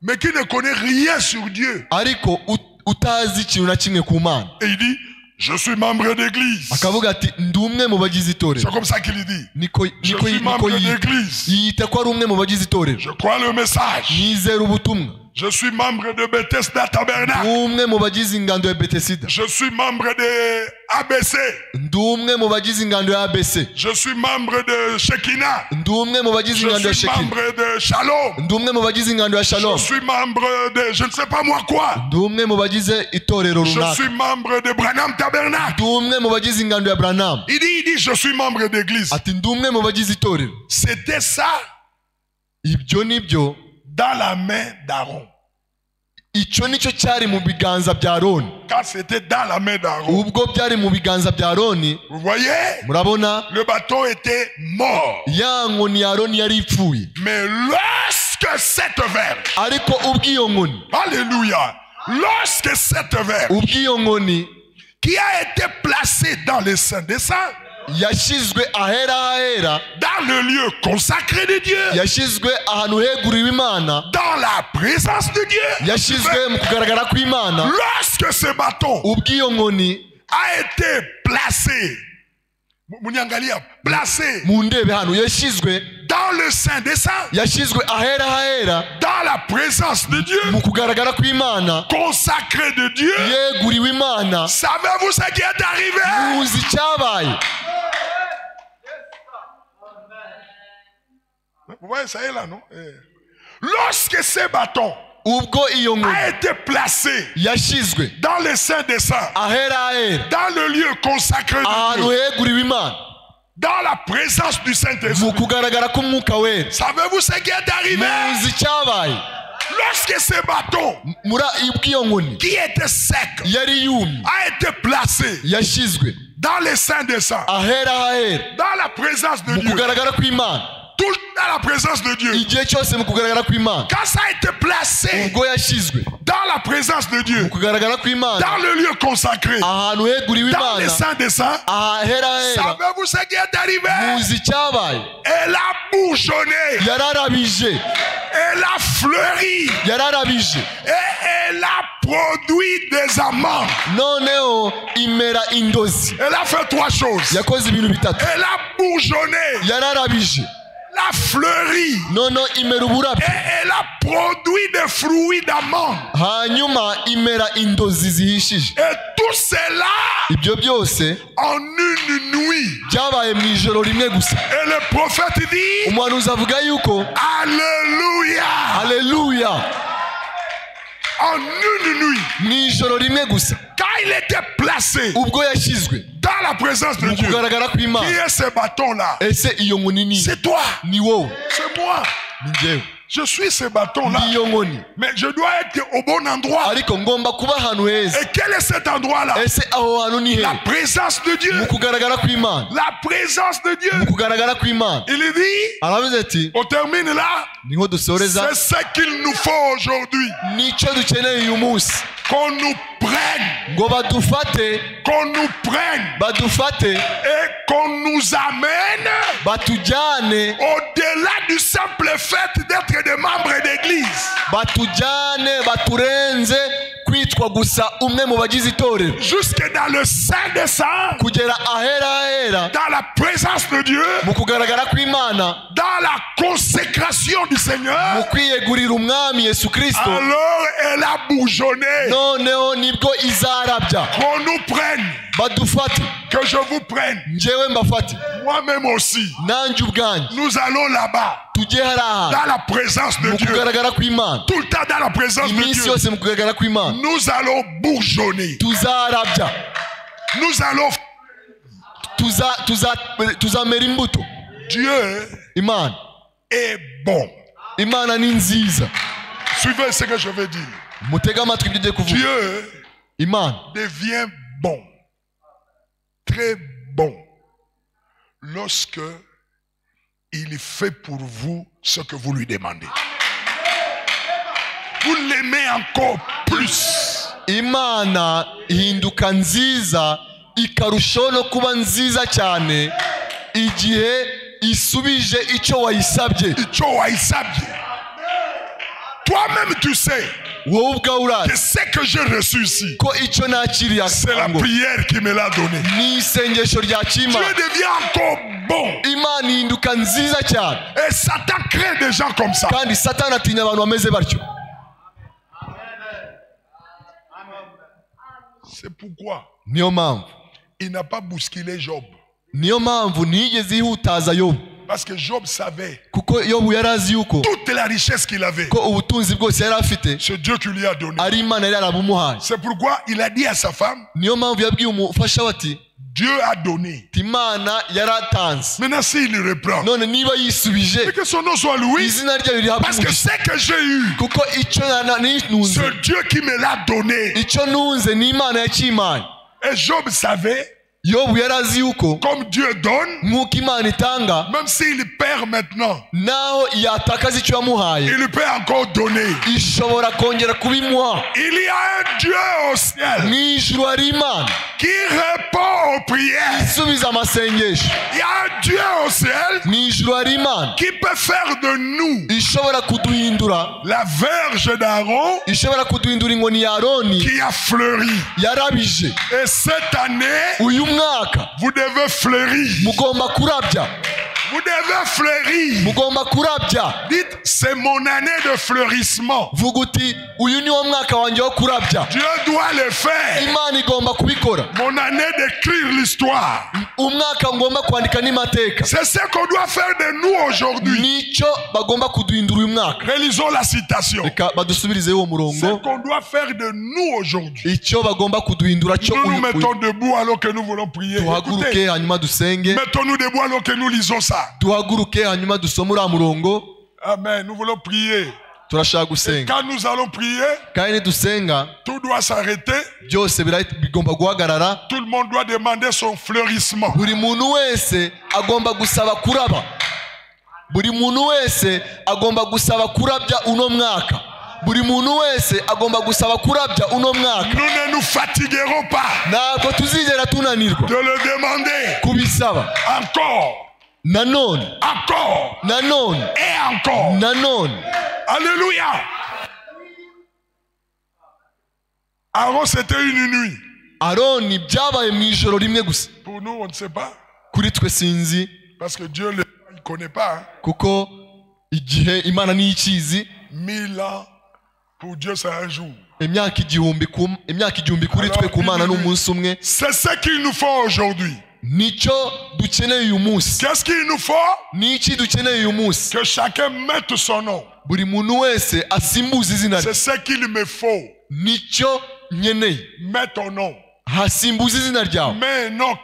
mais qui ne connaît rien sur Dieu. ariko utazi ikintu na kimwe ku Mana. Et il dit, je suis membre d'église. Akavuga ati ndi umwe mu bagize C'est itorero. comme ça qu'il dit. Niko Je suis membre d'église. yita ko ari umwe mu bagize itorero. Je crois le message. Yizera ubutumwa. Je suis membre de Bethesda Tabernacle. Ndi umwe mu bagize ingando ya Betesida. Je suis membre de ABC. Ndi umwe mu bagize ingando ya ABC. Je suis membre de Shekinah. Ndi umwe mu bagize ingando Je ya suis Shekina. membre de Shalom. Ndi umwe mu bagize ingando ya Je Shalom. suis membre de je ne sais pas moi quoi. Ndi umwe mu bagize itorero Je runaka. suis membre de Branham Tabernacle. Ndi umwe mu bagize ingando ya Branham. Il dit, je suis membre d'église. Ati ndi umwe mu bagize itorero. C'était ça Ibyo nibyo, dans la main d'Aaron. icyo nicyo cyari mu biganza bya Aroni. Quand c'était dans la main d'Aaron. Ubwo byari mu biganza bya Aroni, Vous voyez, murabona le bateau était mort. ya nkoni ya Aroni yari ipfuye. Mais lorsque cette verge, Ariko ubwo iyo nkoni, alléluia, lorsque cette verge ubwo iyo nkoni qui a été placée dans les saints des saints, yashyizwe ahera ahera, dans le lieu consacré de Dieu, yashyizwe ahantu heguriwe Imana, dans la présence de Dieu, yashyizwe mu kugaragara kw'Imana. lorsque ce bâton Ubwo iyo nkoni a été placé, Munyangalia, placé mu ndebe hano yashyizwe, dans le sein des saints, yashyizwe ahera ahera dans la présence de Dieu, mu kugaragara kw'Imana, consacré de Dieu, yeguriwe Imana. savez-vous ce qui est arrivé? Muzi icyabaye? Vous voyez, ça est là, non? Lorsque ce bâton Ubwo iyo nkoni a été placé yashyizwe dans le sein des saints, ahera ahera dans le lieu consacré de ahantu Dieu, heguriwe Imana, dans la présence du Saint-Esprit. mu kugaragara k'umwuka wera. Savez-vous ce qui est arrivé? muzi icyabaye Lorsque ce bâton muri iyo nkoni qui était sec yari yumye a été placé yashyizwe dans les saints des saints, ahera hahera dans la présence de mu Dieu, kugaragara kw'Imana, tout dans la présence de Dieu, igihe cyose mu kugaragara kw'Imana, quand ça a été placé ubwo yashyizwe dans la présence de Dieu, mu kugaragara kw'Imana, dans le lieu consacré, ahantu heguriwe dans les Imana, saints des saints, ahera hahera, savez-vous ce qui est arrivé? muzi icyabaye Elle a bourgeonné, yararabije elle a fleuri yararabije et elle a produit des amandes. noneho imera indozi. Elle a fait trois choses. yakoze ibintu bitatu: Elle a bourgeonné, yararabije, elle a fleuri noneho imera uburabyo, et elle a produit des fruits d'amandes. hanyuma imera indozi zihishije. Et tout cela ibyo byose en une nuit. byabaye mu ijoro rimwe gusa. Et le prophète dit umuhanuzi avuga yuko Alléluia. haleluya, En une nuit, mu ijoro rimwe gusa, quand il était placé ubwo yashyizwe dans la présence de mu Dieu, kugaragara qui kw'Imana, est ce bâton-là? ese iyo nkoni ni C'est toi, ni wowe, c'est moi. ni njyewe, Je suis ce bâton-là, ni iyo nkoni, mais je dois être au bon endroit. ariko ngomba kuba ahantu heza. Et quel est cet endroit-là? ese aho hantu ni La he? présence de Dieu. mu kugaragara kw'Imana, La présence de Dieu. mu kugaragara kw'Imana. Il dit, aravuze ati on termine là, niho dusoreza. c'est ce qu'il nous faut aujourd'hui. nicyo dukeneye uyu munsi, Qu'on nous prenne, ngo badufate badufate et qu'on nous amène batujyane au-delà du simple fait d'être des membres d'église, batujyane baturenze kwitwa gusa umwe mu bagize itorero, jusque dans le sein des saints, kugera ahera ahera dans la présence de Dieu, mu kugaragara kw'Imana, dans la consécration du mu Seigneur. kwiyegurira umwami Yesu Kristo. Alors elle a bourgeonné. noneho nibwo izarabya. Qu'on nous prenne, badufate, que je vous prenne, njyewe mbafate, moi-même aussi. nanjye ubwanjye Nous allons là-bas, tujye hari ahantu dans la présence de mu Dieu, kugaragara kw'Imana, tout le temps dans la présence de iminsi Dieu. yose mu kugaragara kw'Imana. Nous allons bourgeonner. tuzarabya, Nous allons. tuzamera imbuto. Dieu Imana est bon. Imana ni nziza. Suivez ce que je veux dire. mutega amatwi ibyo ugiye kuvuga. Dieu Imana devient bon, très bon, lorsque il fait pour vous ce que vous lui demandez. Vous l'aimez encore plus. Imana ihinduka nziza ikarushaho no kuba nziza cyane igihe isubije icyo wayisabye. Toi-même tu sais wowe ubwawe urazi que ce que j'ai reçu ici, ko icyo nakiriye c'est la prière qui me l'a donné. ni isengesho rya Dieu Imana. devient encore bon. Imana ihinduka nziza cyane, Et Satan crée des gens comme ça. kandi Satani atinya abantu bameze batyo. C'est pourquoi niyo mpamvu il n'a pas bousculé Job. niyo mpamvu ntiyigeze yihutaza Yobu, Parce que Job savait kuko Yobu yari azi yuko toute la richesse qu'il avait, ko ubutunzi bwose yari afite c'est Dieu qui lui a donné. ari Imana yari yarabumuhaye. C'est pourquoi il a dit à sa femme, niyo mpamvu yabwiye umufasha we ati Dieu a donné. Imana yaratanze, Maintenant s'il reprend, none niba et yisubije que son nom soit Louis, izina ryayo rihabwe parce que umugisha, ce que j'ai eu, kuko icyo nunze, c'est Dieu qui me l'a donné. icyo nunze ni Imana yakimpaye. Et Job savait, Yobu yari azi yuko comme Dieu donne, nk'uko Imana itanga, même s'il perd maintenant, naho yatakaza icyo yamuhaye il peut encore donner. ishobora kongera kubimuha. Il y a un Dieu au ciel mu ijuru hari Imana qui répond aux prières. isubiza amasengesho. Il y a un Dieu au ciel mu ijuru hari Imana qui peut faire de nous ishobora kuduhindura, la verge d'Aaron ishobora kuduhindura inkoni ya Aroni qui a fleuri. yarabije. Et cette année, uyu mwaka vous devez fleurir. mugomba kurabya. Vous devez fleurir. mugomba kurabya. Dites, c'est mon année de fleurissement. Vuga uti uyu ni wo mwaka wanjye wo kurabya. Dieu doit le faire. Imana igomba kubikora. Mon année d'écrire l'histoire. Umwaka ngomba kwandika n'imateka. C'est ce qu'on doit faire de nous aujourd'hui. Nicyo bagomba kuduhindura uyu mwaka. Relisons la citation. Reka badusubirize uwo Ce murongo. qu'on doit faire de nous aujourd'hui. Icyo bagomba kuduhindura cyo Nous nous mettons debout alors que nous voulons prier. duhaguruke Écoutez, hanyuma dusenge. mettons-nous debout alors que nous lisons ça. Duhaguruke hanyuma dusome uriya murongo. Amen. Nous voulons prier. Turashaka Et gusenga. quand nous allons prier, Kandi nidusenga tout doit s'arrêter. byose bigomba guhagarara. Tout le monde doit demander son fleurissement. Buri muntu wese agomba gusaba kuraba. Buri muntu wese agomba gusaba kurabya uno mwaka. Buri muntu wese agomba gusaba kurabya uno mwaka. Nous ne nous fatiguerons pas Ntabwo tuzigera tunanirwa de le demander. kubisaba. Encore, Nanone, encore nanone, et encore. nanone. Alléluia. Avant, c'était une nuit. Aroni byabaye mu ijoro rimwe gusa. Pour nous, on ne sait pas. Kuri twe sinzi Parce que Dieu ne connaît pas. Hein. kuko igihe Imana niyo ikizi. 1000 ans, pour Dieu, c'est un jour. Imyaka igihumbi kuri twe ku Mana n'umunsi umwe. C'est ce qu'il nous faut aujourd'hui. Nicyo dukeneye uyu munsi. Qu'est-ce qu'il nous faut? Niki dukeneye uyu munsi. Que chacun mette son nom. Buri muntu wese asimbuze izina rye. C'est ce qu'il me faut. Nicyo nkeneye. Mets ton nom. Hasimbuze izina ryawe. Mets Enoch.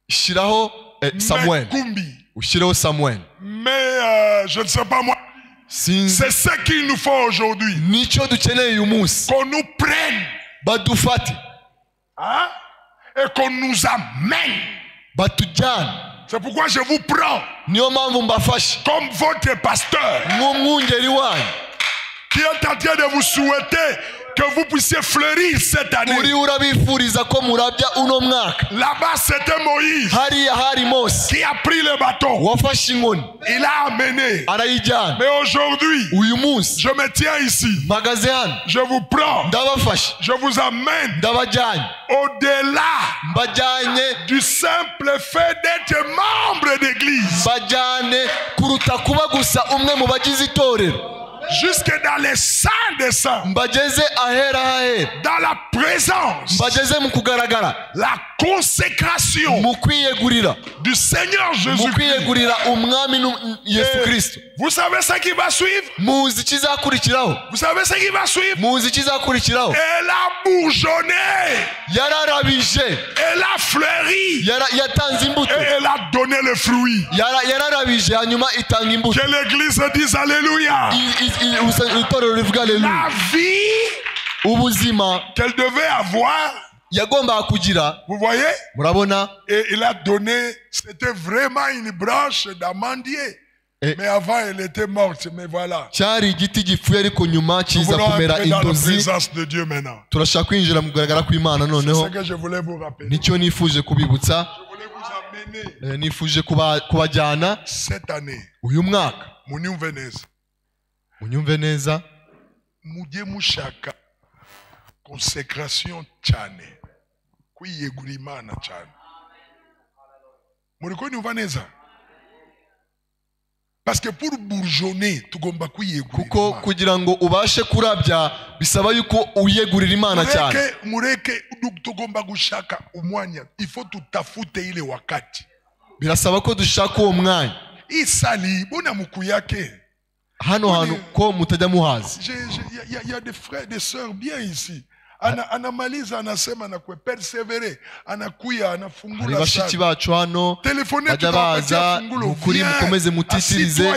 Shiraho Samuel. Mets Kumbi. Ushireho Samuel. Mets, je ne sais pas moi. Sinzi. C'est ce qu'il nous faut aujourd'hui. Nicyo dukeneye uyu munsi. Qu'on nous prenne. Badufate. Hein? Et qu'on nous amène. Batujyane. C'est pourquoi je vous prends Niyo mpamvu mbafashe. comme votre pasteur Nk'umwungeri wanyu. qui est en train de vous souhaiter que vous puissiez fleurir cette année. Uri urabifuriza ko murabya uno mwaka. Là-bas, c'était Moïse Hariya hari Mose. qui a pris le bâton. Wafashe inkoni. Il a amené. Arayijyana. Mais aujourd'hui, Uyu munsi. je me tiens ici. Mpagaze hano. Je vous prends. Ndabafashe. Je vous amène Ndabajyanye. au-delà Mbajyanye. du simple fait d'être membre d'église. Mbajyane kuruta kuba gusa umwe mu bagize itorero. Jusque dans les saints des saints. Mbageze ahera hahera. Dans la présence. Mbageze mu kugaragara. La consécration Mu kwiyegurira. du Seigneur Mu Jésus-Christ. kwiyegurira umwami Yesu Kristo. Vous savez ce qui va suivre? Muzi ikizakurikiraho. Vous savez ce qui va suivre? Muzi ikizakurikiraho. Elle a bourgeonné. Yararabije. Elle a fleuri. Yatanze imbuto. Et elle a donné le fruit. Yararabije hanyuma itanga imbuto. Que l'église dise Alléluia. Itorero rivuga La haleluya. vie Ubuzima qu'elle devait avoir. yagombaga kugira. Vous voyez? Murabona? Et il a donné. C'était vraiment une branche d'amandier. Mais avant, elle était morte. Mais voilà. Cyari igiti gipfuye ariko nyuma Nous kiza voulons kumera entrer dans la indozi. présence de Dieu maintenant. Turashaka kwinjira mu kugaragara kw'Imana C'est noneho. ce que je voulais vous rappeler. Nicyo nifuje kubibutsa. Je voulais vous amener Nifuje kubajyana cette année. uyu mwaka. Munyumve neza. Munyumve neza. Mujye mushaka consécration cyane. Kwiyegura Imana cyane. Muriko nyumva neza. Parce que pour bourgeonner, tugomba kwiyegura. Kuko kugira ngo ubashe kurabya bisaba yuko uyegurira Imana cyane. Mureke tugomba gushaka umwanya. Il faut tutafute ile wakati. Birasaba ko dushaka uwo mwanya. Isali bona muku yake. Hano hantu ko mutajya muhazi. Il y a des frères, des sœurs bien ici. Anamaliza anasema na kwe persevere anakuya anafungula Hari bashiki bacu hano bajya baza ukuri mukomeze mutitirize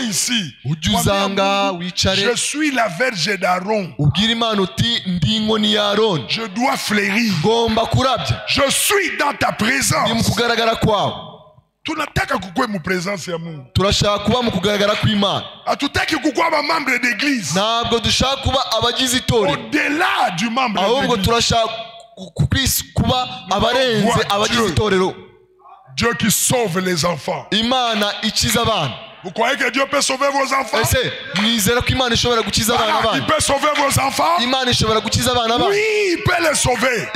ujye uzanga wicare. Je suis la verge d'Aaron. Ubwira Imana uti ndi inkoni ya Aroni. Je dois fleurir. Ngomba kurabya. Je suis dans ta présence. Ndi mu kugaragara kwawe. Tunataka kukue mu presence ya Mungu. Turashaka kuba mu kugaragara kw'Imana. Hatutaki kukua ba membre d'église. Ntabwo dushaka kuba abagize itorero. Au-delà du membre d'église. Ahubwo turashaka kuba abarenze abagize itorero. Dieu qui sauve les enfants. Imana ikiza abana. Vous croyez que Dieu peut sauver vos enfants? Ese mwizera ko Imana ishobora gukiza abana banyu? Il peut sauver vos enfants? Imana ishobora gukiza abana banyu? Oui, il peut les sauver.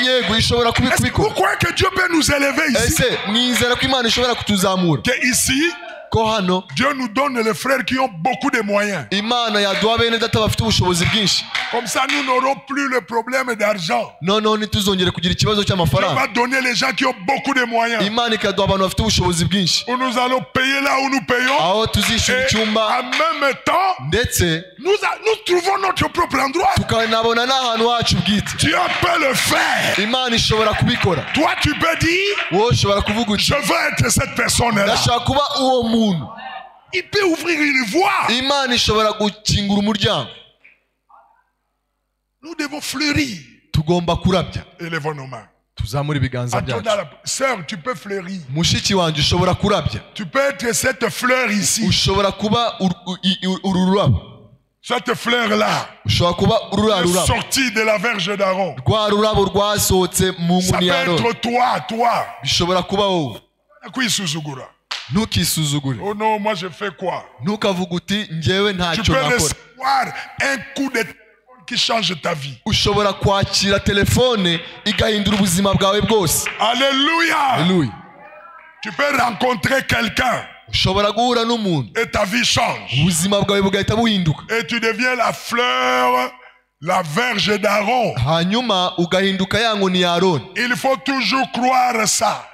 Yego ishobora kubikora. Vous croyez que Dieu peut nous élever ici? Ese mwizera ko Imana ishobora kutuzamura? Que ici, ko hano Dieu nous donne les frères qui ont beaucoup de moyens. Imana yaduha bene data bafite ubushobozi bwinshi. Comme ça, nous n'aurons plus le problème d'argent. Noneho ntituzongere kugira ikibazo Dieu cy'amafaranga. va donner les gens qui ont beaucoup de moyens. Imana ikaduha abantu bafite ubushobozi bwinshi. Où nous allons payer là où nous payons. Aho tuzishyura Et icyumba en même temps, ndetse nous trouvons notre propre endroit. tukanabona n'ahantu hacu bwite. Dieu peut le faire. Imana ishobora kubikora. Toi, tu peux dire, Wowe ushobora kuvuga uti je veux être cette personne-là. ndashaka kuba uwo muntu. Il peut ouvrir une voie. Imana ishobora gukingura umuryango. Nous devons fleurir. Tugomba kurabya. Élevons nos mains. Tuzamure ibiganza byacu. Sœur, tu peux fleurir. Mushiki wanjye ushobora kurabya. Tu peux être cette fleur ici. Ushobora kuba uru rurabo. Cette fleur-là. Ushobora kuba ururabo. Sortie de la verge d'Aaron. Rwa rurabo rwasohotse mu Ça nguni peut ya Aroni. être toi. Bishobora kuba wowe. Kwisuzugura. Ntukisuzugure. Oh non, moi je fais quoi? Ntukavuga uti njyewe Tu ntacyo peux nakora. recevoir un coup de téléphone qui change ta vie. Ushobora kwakira telefone igahindura ubuzima bwawe bwose. Alléluia. Haleluya. Tu peux rencontrer quelqu'un Ushobora guhura n'umuntu et ta vie change. ubuzima bwawe bugahita buhinduka. Et tu deviens la fleur, la verge d'Aaron. Hanyuma ugahinduka ya nguni ya Aroni. Il faut toujours croire ça.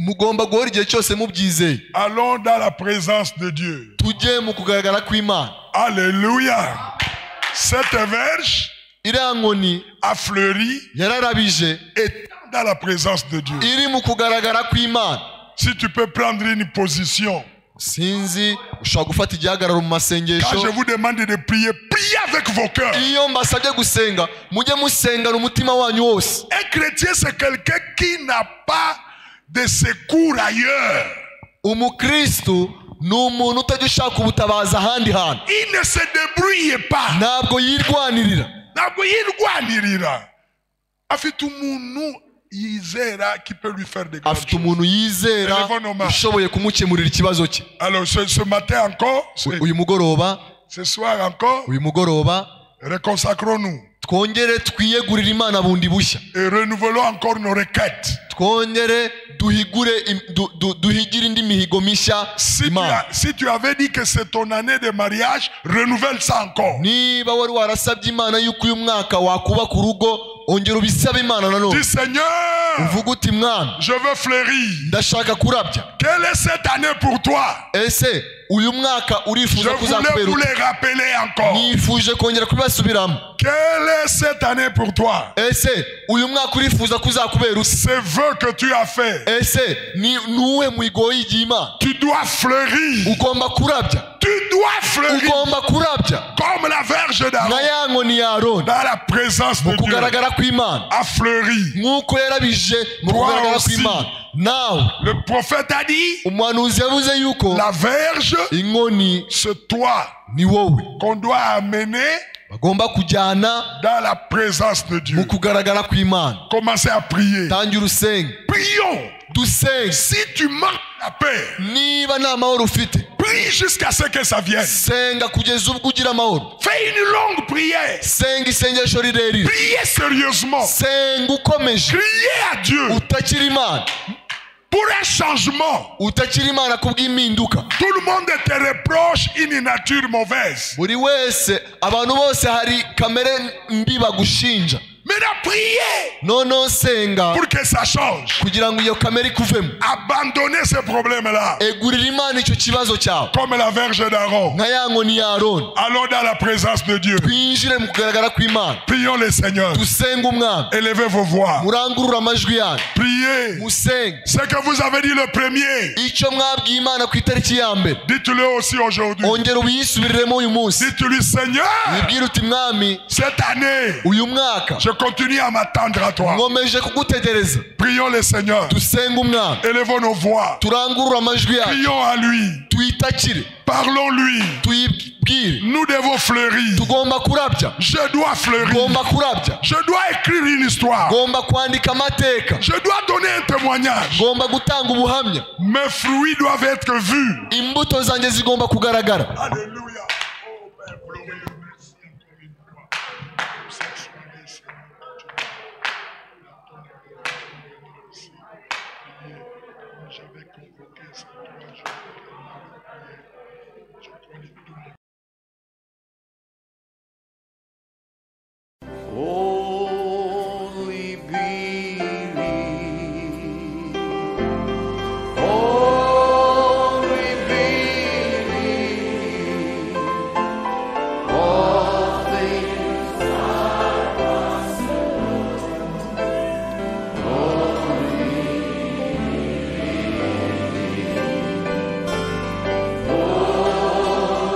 Mugomba guhora igihe cyose mubyizeye. Allons dans la présence de Dieu. Tujye mu kugaragara kw'Imana. Alléluia. Cette verge Iriya nkoni a fleuri yararabije et dans la présence de Dieu. iri mu kugaragara kw'Imana. Si tu peux prendre une position. Sinzi ushobora gufata igihagararo mu Quand masengesho. je vous demande de prier, priez avec vos cœurs. Iyo mbasabye gusenga mujye musengana umutima wanyu wose. Un chrétien, c'est quelqu'un qui n'a pas de secours ailleurs. Umukristo ni umuntu utajya ushaka ubutabazi ahandi hantu. Il ne se débrouille pas. Ntabwo yirwanirira. Ntabwo yirwanirira. Afite umuntu yizera qui peut lui faire des grandes Afite umuntu yizera ushoboye kumukemurira ikibazo cye. Alors ce matin encore, Uyu mugoroba, ce soir encore, uyu mugoroba reconsacrons-nous twongere twiyegurire Imana bundi bushya. et renouvelons encore nos requêtes. Twongere duhigire indi mihigo mishya Imana. Si tu avais dit que c'est ton année de mariage, renouvelle ça encore. Niba wari warasabye Imana yuko uyu mwaka wakubaka urugo, ongera ubisabe Imana nanone. Dis Seigneur, uvuga uti Mwana, je veux fleurir. ndashaka kurabya. Quelle est cette année pour toi? Ese uyu mwaka Je urifuza voulais vous kuzakubera les rappeler encore. nifuje kongera kubasubiramo. Quelle est cette année pour toi? Ese uyu mwaka urifuza kuzakubera uti Ces vœux que tu as fait. ese ni uwuhe muhigo w'igihe Imana? Tu dois fleurir. Ugomba kurabya. Tu dois fleurir Ugomba kurabya comme la verge d'Aaron nka ya nkoni ya Aroni dans la présence de mu Dieu. kugaragara kw'Imana. A fleuri. Nk'uko yarabije mu Toi kugaragara aussi. kw'Imana. Nawe Le prophète a dit, umuhanuzi yavuze yuko la verge, inkoni c'est toi ni wowe qu'on doit amener bagomba kujyana dans la présence de Dieu. mu kugaragara kw'Imana. Commencez à prier. Tangira usenge. Prions. Dusenge. Si tu manques la paix, Niba nta mahoro ufite, prie jusqu'à ce que ça vienne. senga kugeza ubwo ugira amahoro. Fais une longue prière. Senga isengesho rirerire. Priez sérieusement. Senga ukomeje. Criez à Dieu Utakira Imana. pour un changement. Utakira Imana kubw'impinduka. Tout le monde te reproche une nature mauvaise. Buri wese, abantu bose hari kamere mbi bagushinja. Maintenant, priez Noneho senga pour que ça change. kugira ngo iyo kamere ikuvemo. Abandonnez ces problèmes-là. Egurira Imana icyo kibazo cyawe. Comme la verge d'Aaron. Nka ya nkoni ya Aroni. Allons dans la présence de Dieu. Twinjire mu kugaragara kw'Imana. Prions le Seigneur. Dusenge Umwami. Élevez vos voix. Murangurure amajwi yanyu. Priez. Musenge. Ce que vous avez dit le premier, Icyo mwabwiye Imana ku itariki ya mbere. dites-le aussi aujourd'hui. Ongera ubiyisubiriremo uyu munsi. Dites-lui, Seigneur, Wibwire uti Mwami, cette année, uyu mwaka je continue à m'attendre à toi. nkomeje kugutegereza. Prions le Seigneur. Dusenge Umwami. Élevons nos voix. Turangurure amajwi yanyu. Prions à lui. Tuyitakire. Parlons-lui. Tuyibwire. Nous devons fleurir. Tugomba kurabya. Je dois fleurir. Ngomba kurabya. Je dois écrire une histoire. Ngomba kwandika amateka. Je dois donner un témoignage. Ngomba gutanga ubuhamya. Mes fruits doivent être vus. Imbuto zanjye zigomba kugaragara. Alléluia. Oh Père glorieux, merci encore une fois. Nous sommes soignés, Seigneur. J'avais convoqué ces 3 jours. Only believe. Only believe. All things are possible. Only believe.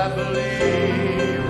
believe